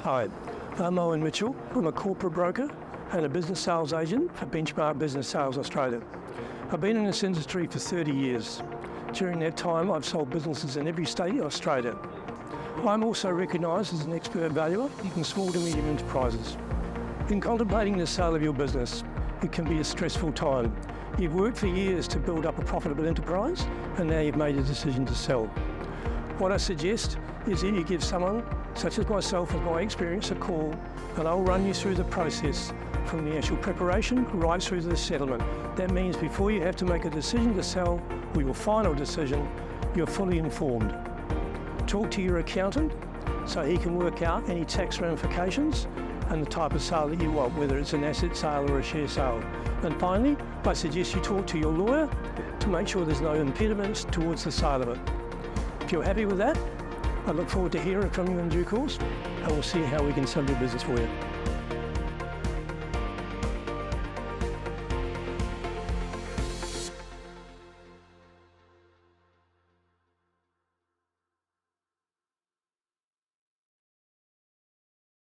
Hi, I'm Owen Mitchell. I'm a corporate broker and a business sales agent for Benchmark Business Sales Australia. I've been in this industry for 30 years. During that time, I've sold businesses in every state of Australia. I'm also recognised as an expert valuer in small to medium enterprises. In contemplating the sale of your business, it can be a stressful time. You've worked for years to build up a profitable enterprise, and now you've made a decision to sell. What I suggest is that you give someone, such as myself with my experience, a call, and I'll run you through the process from the actual preparation right through to the settlement. That means before you have to make a decision to sell or your final decision, you're fully informed. Talk to your accountant so he can work out any tax ramifications and the type of sale that you want, whether it's an asset sale or a share sale. And finally, I suggest you talk to your lawyer to make sure there's no impediments towards the sale of it. If you're happy with that, I look forward to hearing from you in due course, and we'll see how we can sell your business for you.